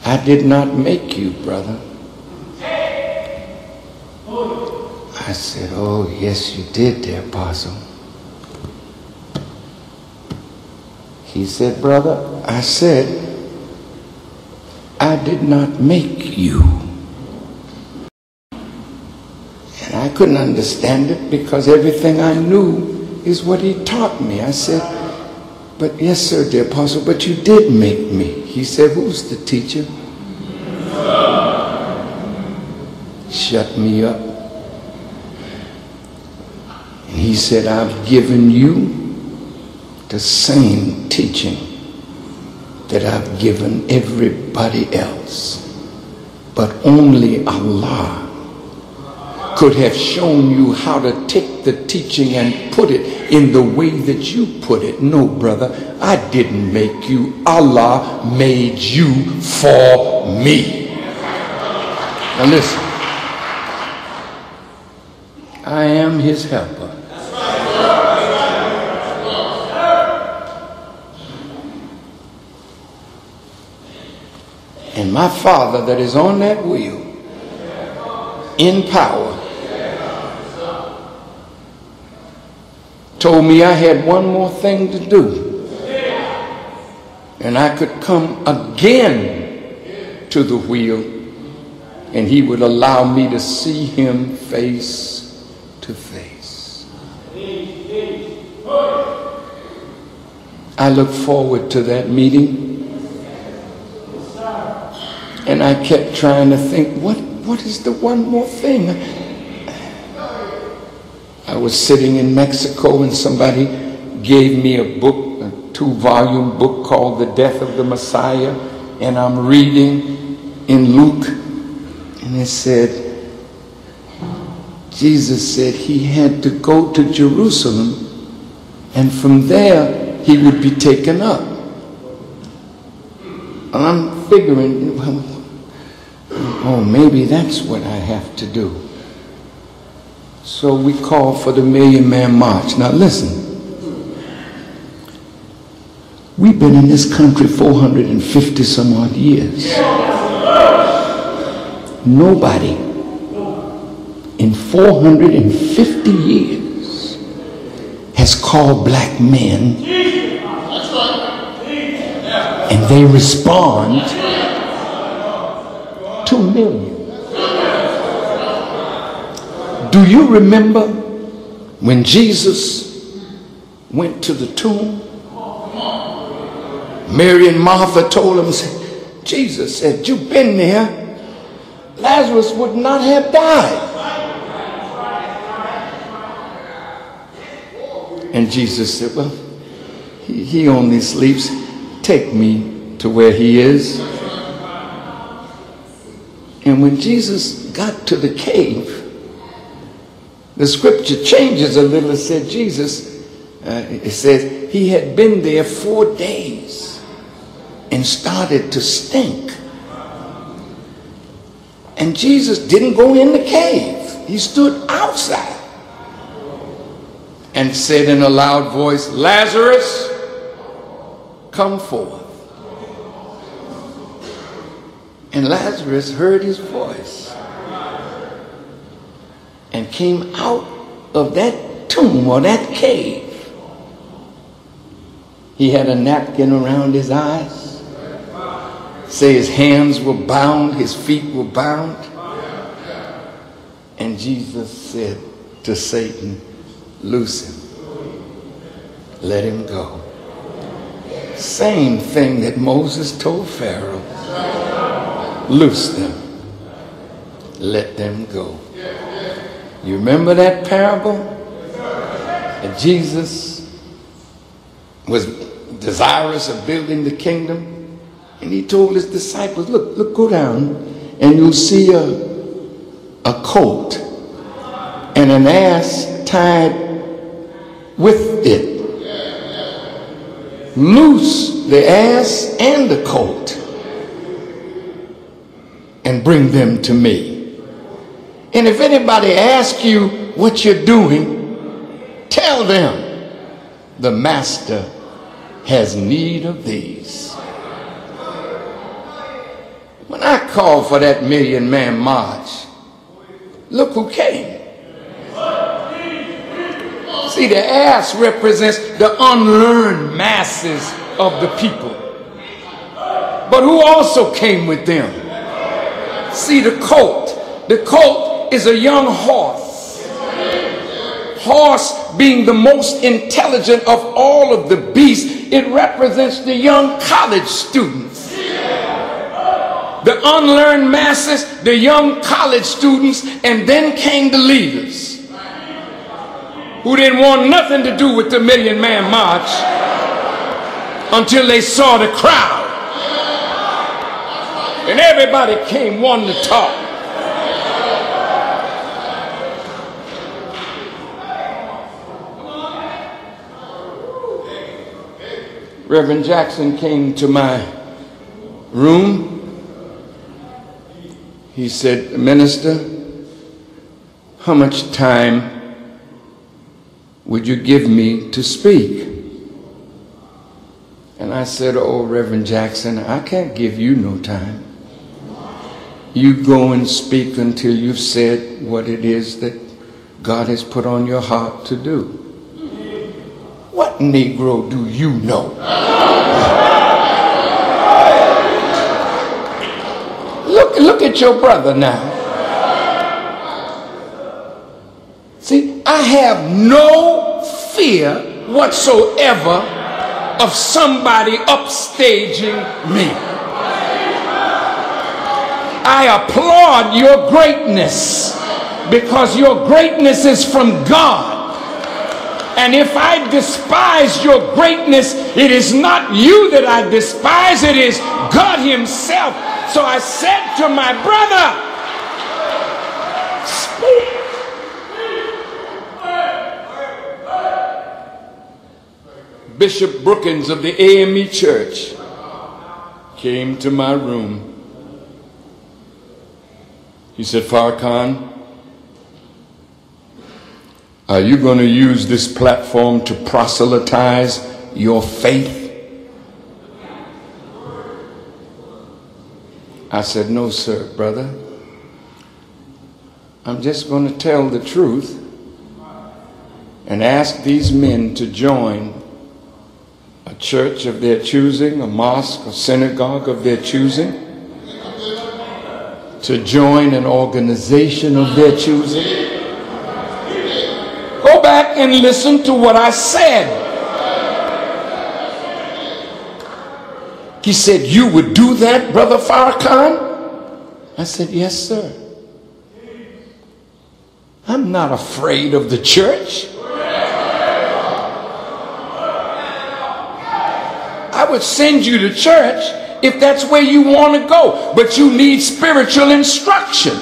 I did not make you, brother. I said, oh, yes, you did, dear apostle. He said, brother, I said, I did not make you. And I couldn't understand it because everything I knew is what he taught me. I said, but yes, sir, dear apostle, but you did make me. He said, who's the teacher? Shut me up. And he said, I've given you the same teaching that I've given everybody else. But only Allah could have shown you how to take the teaching and put it in the way that you put it. No, brother, I didn't make you. Allah made you for me. Now listen, I am his helper. And my Father that is on that wheel in power told me I had one more thing to do, and I could come again to the wheel, and he would allow me to see him face to face. I look forward to that meeting, and I kept trying to think, what is the one more thing? I was sitting in Mexico and somebody gave me a book, a 2-volume book called The Death of the Messiah, and I'm reading in Luke, and it said, Jesus said he had to go to Jerusalem, and from there he would be taken up. And I'm figuring, well, oh, maybe that's what I have to do. So we called for the Million Man March. Now listen, we've been in this country 450 some odd years. Nobody in 450 years has called black men, and they respond 2 million. Do you remember when Jesus went to the tomb? Mary and Martha told him, Jesus said, you've been there, Lazarus would not have died. And Jesus said, well, he only sleeps. Take me to where he is. And when Jesus got to the cave, the scripture changes a little. It said Jesus, it says he had been there 4 days and started to stink. And Jesus didn't go in the cave. He stood outside and said in a loud voice, Lazarus, come forth. And Lazarus heard his voice and came out of that tomb or that cave. He had a napkin around his eyes. Say his hands were bound, his feet were bound. And Jesus said to Satan, loose him. Let him go. Same thing that Moses told Pharaoh. Loose them. Let them go. You remember that parable? That Jesus was desirous of building the kingdom, and he told his disciples, look, go down and you'll see a colt and an ass tied with it. Loose the ass and the colt and bring them to me. And if anybody asks you what you're doing, tell them the master has need of these. called for that million-man march. Look who came. See, the ass represents the unlearned masses of the people. But who also came with them? See, the colt. The colt is a young horse. Horse being the most intelligent of all of the beasts, it represents the young college students. The unlearned masses, the young college students, and then came the leaders who didn't want nothing to do with the million-man march until they saw the crowd. And everybody came wanting to talk. Reverend Jackson came to my room. He said, "Minister, how much time would you give me to speak?" And I said, "Oh, Reverend Jackson, I can't give you no time. You go and speak until you've said what it is that God has put on your heart to do." What Negro do you know? Look at your brother now. See, I have no fear whatsoever of somebody upstaging me. I applaud your greatness because your greatness is from God. And if I despise your greatness, it is not you that I despise, it is God himself. So I said to my brother, speak. Bishop Brookins of the AME Church came to my room. He said, "Farrakhan, are you going to use this platform to proselytize your faith?" I said, "No, sir, brother. I'm just going to tell the truth and ask these men to join a church of their choosing, a mosque, a synagogue of their choosing, to join an organization of their choosing. Go back and listen to what I said." He said, "You would do that, Brother Farrakhan?" I said, "Yes, sir. I'm not afraid of the church. I would send you to church if that's where you want to go, but you need spiritual instruction.